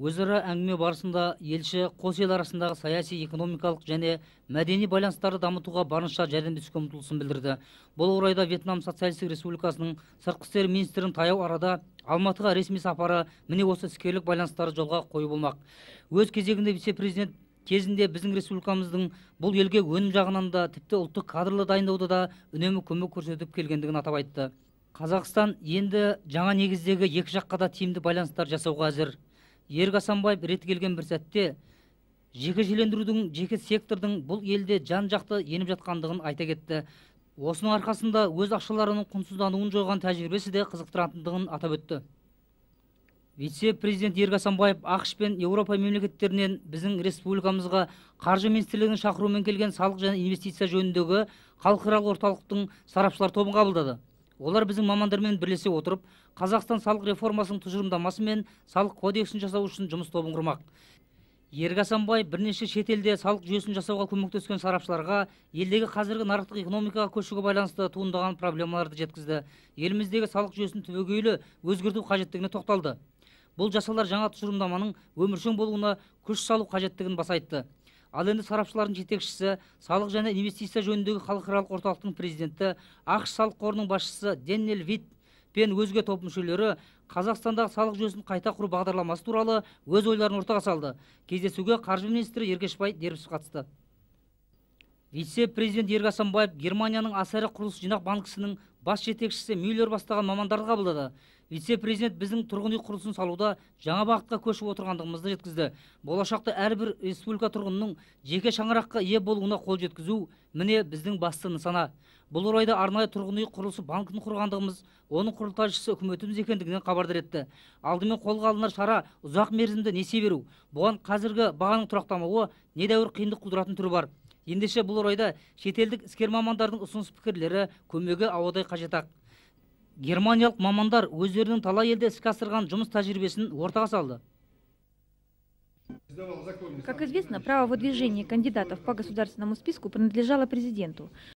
Өзара әңгіме барысында елші қос ел арасындағы саяси, экономикалық және мәдени байланыстарды дамытуға барынша жәрдемдесуге ұмтылысын білдірді. Бұл орайда Вьетнам Социалистік Республикасының сыртқы істер министрінің таяу арада Алматыға ресми сапары міне осы іскерлік байланыстарды жолға қою болмақ. Өз кезегінде вице-президент кезінде біздің республикамыздың бұл елге өнім жағынан да, тіпті ұлттық кадрлы дайындауда да үнемі көмек көрсетіп келгендігін атап айтты. Қазақстан енді жаңа негіздегі екі жаққа да тиімді байланыстар жасауға әзір. Ерік Асанбаев рет келген бір сәтте жекешелендірудің, жеке сектордың бұл елде жан-жақты еніп жатқандығын айта кетті. Осының арқасында өз ақшаларының құнсыздануын жойған тәжірибесі де қызықтыратындығын атап өтті. Вице-президент Ерік Асанбаев ақш пен Еуропа мемлекеттерінен біздің республикамызға қаржы министрлігінің шақыруымен келген салық және инвестиция жөніндегі халықаралық орталықтың сарапшылар тобын қабылдады. Олар біздің мамандармен бірлесе отырып, Қазақстан салық реформасының тұжырымдамасы мен салық кодексін жасау үшін жұмыс тобын құрмақ. Ерік Асанбаев бірнеше шетелде салық жүйесін жасауға көмектескен сарапшыларға елдегі қазіргі нарықтық экономикаға көшуге байланысты туындаған проблемаларды жеткізді. Еліміздегі салық жүйесін түбегейлі өзгерту қажеттігіне тоқталды. Бұл жасалар жаңа тұжырымдаманың өміршең болуына күш салу қажеттігін баса айтты. Ал енді сарапшылардың жетекшісі, салық және инвестиция жөніндегі халықаралық орталықтың президенті, ақш салық қорының басшысы Деннел Вит пен өзге топ мүшелері Қазақстандағы салық жүйесін қайта құру бағдарламасы туралы өз ойларын ортаға салды. Кездесуге қаржы министрі Еркешбай Дербісов қатысты. Вице-президент Ерік Асанбаев Германияның аса ірі құрылыс жинақ банкісінің бас жетекшісі Мюллер бастаған мамандарды қабылдады. Вице-президент біздің тұрғын үй құрылысын салуда жаңа бағытқа көшіп отырғандығымызды жеткізді. Болашақта әрбір республика тұрғынының жеке шаңыраққа ие болуына қол жеткізу міне біздің басты нысана. Бұл орайда арнайы тұрғын үй құрылысы банкін құрғандығымыз, оның құрылтайшысы үкіметіміз екендігінен хабардар етті. Алдымен қолға алынар шара ұзақ мерзімді несие беру. Бұған қазіргі бағаның тұрақтамауы недәуір қиындық тудыратын түрі бар. Ендеше бұл орайда шетелдік іскер мамандардың ұсыныс пікірлері көмегі ауадай қажет-ақ. Германиялық мамандар өздерінің талай елде іске асырған жұмыс тәжірибесін ортаға салды. Как известно, право выдвижения кандидатов по государственному списку принадлежало президенту.